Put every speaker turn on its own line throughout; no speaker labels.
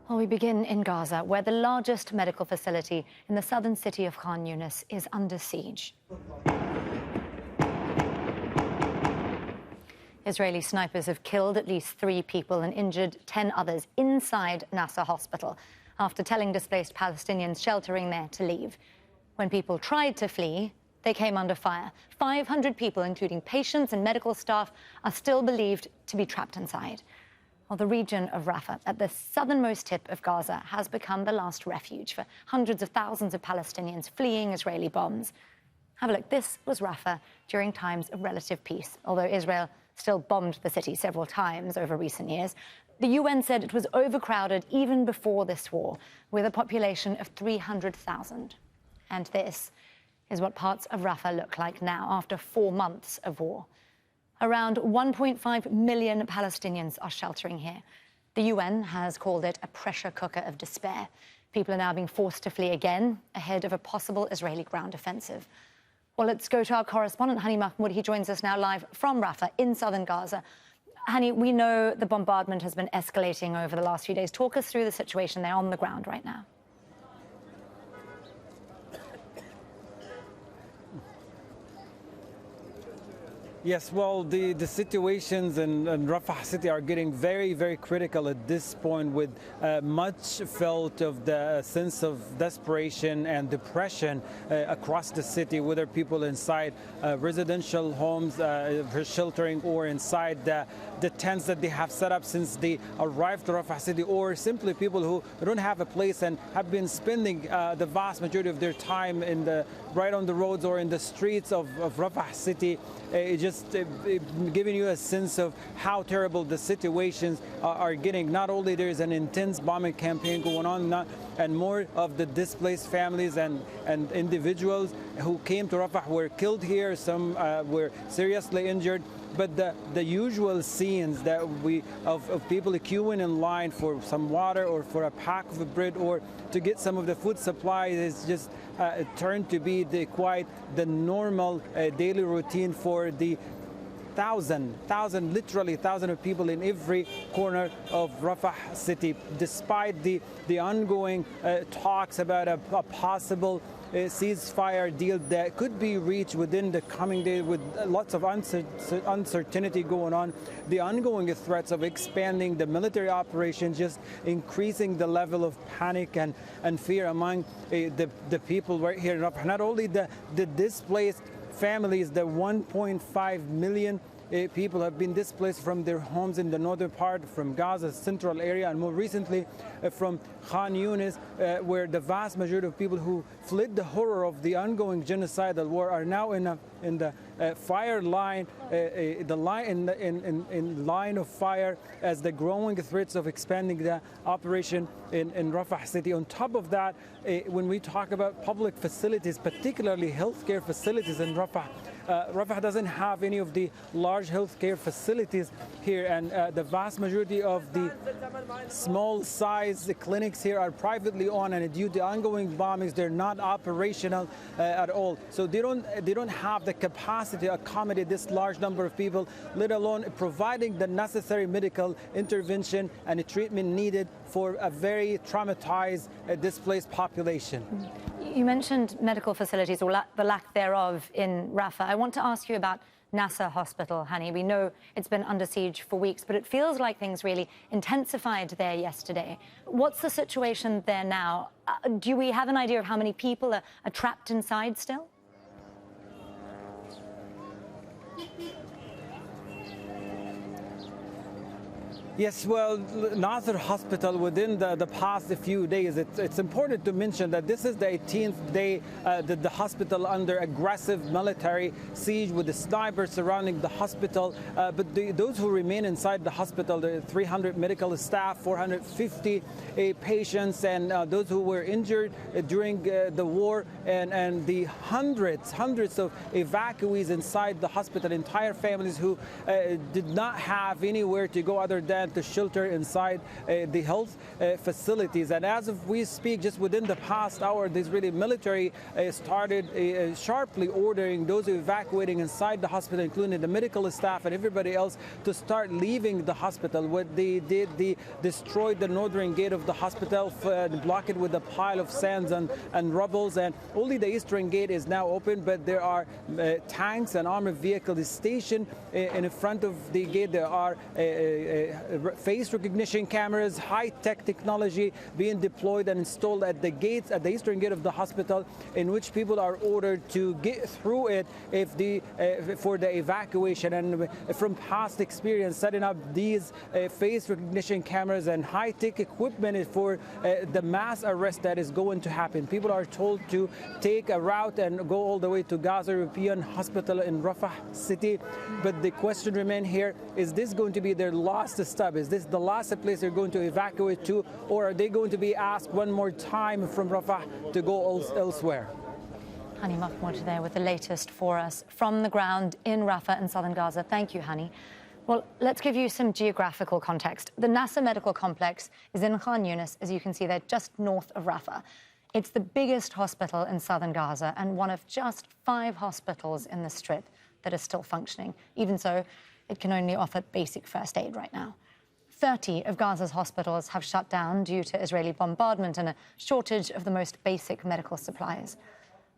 Well, we begin in Gaza, where the largest medical facility in the southern city of Khan Younis is under siege. Israeli snipers have killed at least 3 people and injured 10 others inside Nasser Hospital after telling displaced Palestinians sheltering there to leave. When people tried to flee, they came under fire. 500 people, including patients and medical staff, are still believed to be trapped inside. Well, the region of Rafah, at the southernmost tip of Gaza, has become the last refuge for hundreds of thousands of Palestinians fleeing Israeli bombs. Have a look. This was Rafah during times of relative peace, although Israel still bombed the city several times over recent years. The UN said it was overcrowded even before this war, with a population of 300,000. And this is what parts of Rafah look like now, after 4 months of war. Around 1.5 million Palestinians are sheltering here. The UN has called it a pressure cooker of despair. People are now being forced to flee again ahead of a possible Israeli ground offensive. Well, let's go to our correspondent, Hani Mahmoud. He joins us now live from Rafah in southern Gaza. Hani, we know the bombardment has been escalating over the last few days. Talk us through the situation there on the ground right now.
Yes, well, the situations in Rafah city are getting very, very critical at this point, with much felt of the sense of desperation and depression across the city, whether people inside residential homes sheltering or inside the tents that they have set up since they arrived to Rafah city, or simply people who don't have a place and have been spending the vast majority of their time right on the roads or in the streets of Rafah city. Giving you a sense of how terrible the situations are getting. Not only there is an intense bombing campaign going on, and more of the displaced families and individuals who came to Rafah were killed here. Some were seriously injured. But the usual scenes that of people queuing in line for some water or for a pack of bread or to get some of the food supply is just turned to be the normal daily routine for the literally thousands of people in every corner of Rafah city, despite the ongoing talks about a possible ceasefire deal that could be reached within the coming days, with lots of uncertainty going on. The ongoing threats of expanding the military operation, just increasing the level of panic and fear among the people right here in Rafah. Not only the displaced families, the 1.5 million people have been displaced from their homes in the northern part, from Gaza's central area, and more recently from Khan Younis, where the vast majority of people who fled the horror of the ongoing genocidal war are now in the fire line, in line of fire, as the growing threats of expanding the operation in Rafah city. On top of that, when we talk about public facilities, particularly healthcare facilities in Rafah, Rafah doesn't have any of the large healthcare facilities here, and the vast majority of the small-sized clinics here are privately owned, and due to ongoing bombings, they're not operational at all. So they don't have the capacity to accommodate this large number of people, let alone providing the necessary medical intervention and the treatment needed for a very traumatized, displaced population.
You mentioned medical facilities, or the lack thereof, in Rafah. I want to ask you about Nasser Hospital, Hani. We know it's been under siege for weeks, but it feels like things really intensified there yesterday. What's the situation there now? Do we have an idea of how many people are trapped inside still?
Yes, well, Nasser Hospital, within the past few days, it's important to mention that this is the 18th day that the hospital under aggressive military siege, with the snipers surrounding the hospital. But those who remain inside the hospital, the 300 medical staff, 450 patients, and those who were injured during the war, and the hundreds of evacuees inside the hospital, entire families who did not have anywhere to go other than and to shelter inside the health facilities. And as of we speak, just within the past hour, the Israeli military started sharply ordering those evacuating inside the hospital, including the medical staff and everybody else, to start leaving the hospital. What they did, they destroyed the northern gate of the hospital, blocked it with a pile of sands and rubbles, and only the eastern gate is now open, but there are tanks and armored vehicles stationed in front of the gate. There are face recognition cameras, high-tech technology being deployed and installed at the gates, at the eastern gate of the hospital, in which people are ordered to get through it for the evacuation. And from past experience, setting up these face recognition cameras and high-tech equipment for the mass arrest that is going to happen. People are told to take a route and go all the way to Gaza European Hospital in Rafah city. But the question remains here, is this going to be their last stop? Is this the last place they're going to evacuate to, or are they going to be asked one more time from Rafah to go elsewhere?
Hani Mahmoud there with the latest for us from the ground in Rafah in southern Gaza. Thank you, Hani. Well, let's give you some geographical context. The Nasser Medical Complex is in Khan Younis, as you can see there, just north of Rafah. It's the biggest hospital in southern Gaza and one of just 5 hospitals in the Strip that are still functioning. Even so, it can only offer basic first aid right now. 30 of Gaza's hospitals have shut down due to Israeli bombardment and a shortage of the most basic medical supplies.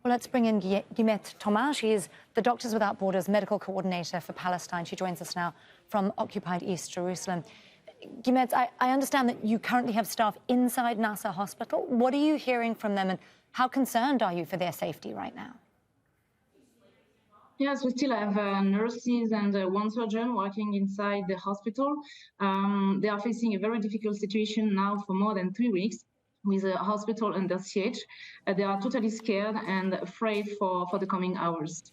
Well, let's bring in Guillemette Thomas. She's the Doctors Without Borders medical coordinator for Palestine. She joins us now from occupied East Jerusalem. Guillemette, I understand that you currently have staff inside Nasser Hospital. What are you hearing from them, and how concerned are you for their safety right now?
Yes, we still have nurses and one surgeon working inside the hospital. They are facing a very difficult situation now for more than 3 weeks with the hospital under siege. They are totally scared and afraid for the coming hours.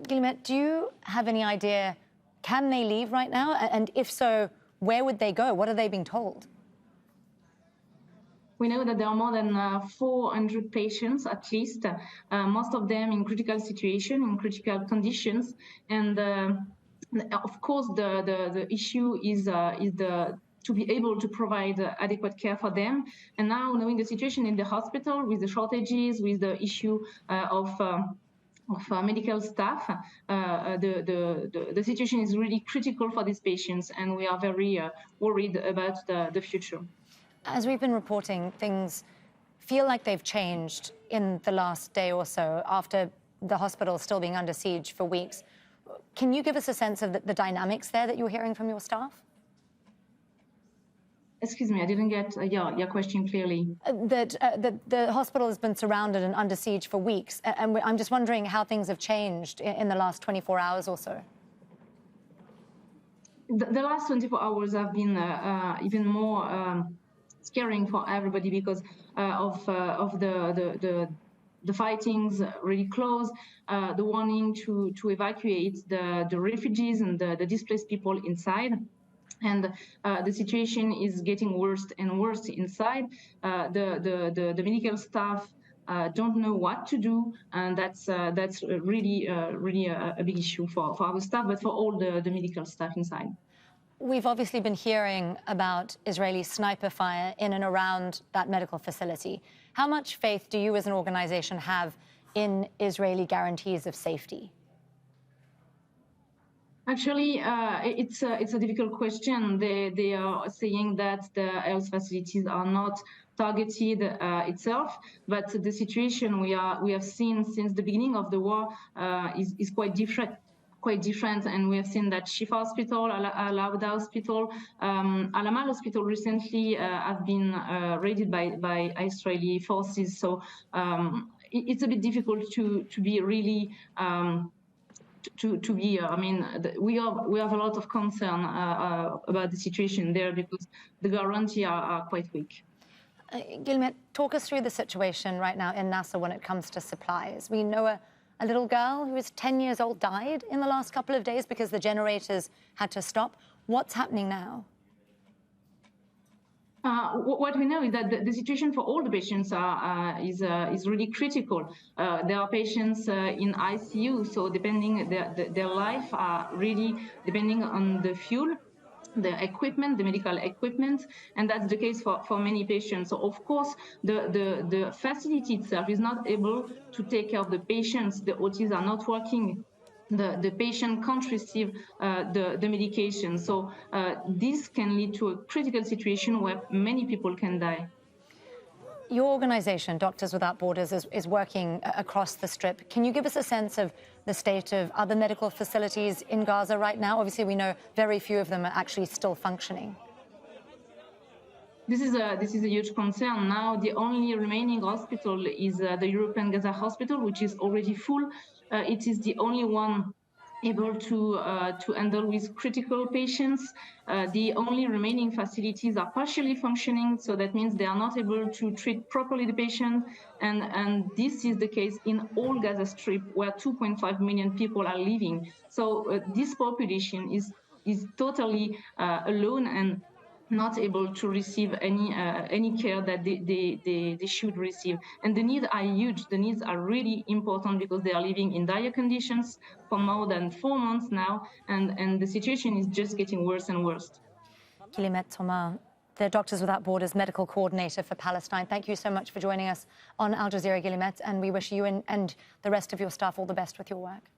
Guillemette, do you have any idea, can they leave right now? And if so, where would they go? What are they being told?
We know that there are more than 400 patients, at least, most of them in critical situation, in critical conditions. And of course, the issue is to be able to provide adequate care for them. And now, knowing the situation in the hospital with the shortages, with the issue of medical staff, the situation is really critical for these patients, and we are very worried about the future.
As we've been reporting, things feel like they've changed in the last day or so after the hospital still being under siege for weeks. Can you give us a sense of the dynamics there that you're hearing from your staff?
Excuse me, I didn't get your question clearly.
The hospital has been surrounded and under siege for weeks, and I'm just wondering how things have changed in the last 24 hours or so.
The last 24 hours have been even more scaring for everybody because of the fightings really close, the warning to evacuate the refugees and the displaced people inside. And the situation is getting worse and worse inside. The medical staff don't know what to do, and that's really a big issue for our staff, but for all the medical staff inside.
We've obviously been hearing about Israeli sniper fire in and around that medical facility. How much faith do you as an organization have in Israeli guarantees of safety?
Actually, it's a difficult question. They are saying that the health facilities are not targeted itself, but the situation we have seen since the beginning of the war is quite different. And we have seen that Shifa Hospital, Al-Awda Hospital, Amal Hospital recently have been raided by Israeli forces. So it's a bit difficult to be really. We have a lot of concern about the situation there because the guarantees are quite weak.
Guillemette, talk us through the situation right now in Nasser when it comes to supplies. We know a little girl who was 10 years old died in the last couple of days because the generators had to stop. What's happening now?
What we know is that the situation for all the patients is really critical. There are patients in ICU, so depending their life are really depending on the fuel. the equipment, the medical equipment, and that's the case for many patients. So of course, the facility itself is not able to take care of the patients. The OTs are not working. The patient can't receive the medication. So this can lead to a critical situation where many people can die.
Your organization, Doctors Without Borders, is working across the Strip. Can you give us a sense of the state of other medical facilities in Gaza right now? Obviously, we know very few of them are actually still functioning.
This is a huge concern. Now, the only remaining hospital is the European Gaza Hospital, which is already full. It is the only one able to handle with critical patients. The only remaining facilities are partially functioning, so that means they are not able to treat properly the patient. And this is the case in all Gaza Strip, where 2.5 million people are living. So this population is totally alone and not able to receive any care that they should receive. And the needs are huge. The needs are really important because they are living in dire conditions for more than 4 months now, and the situation is just getting worse and worse.
Guillemette Thomas, the Doctors Without Borders medical coordinator for Palestine. Thank you so much for joining us on Al Jazeera, Guillemette, and we wish you and the rest of your staff all the best with your work.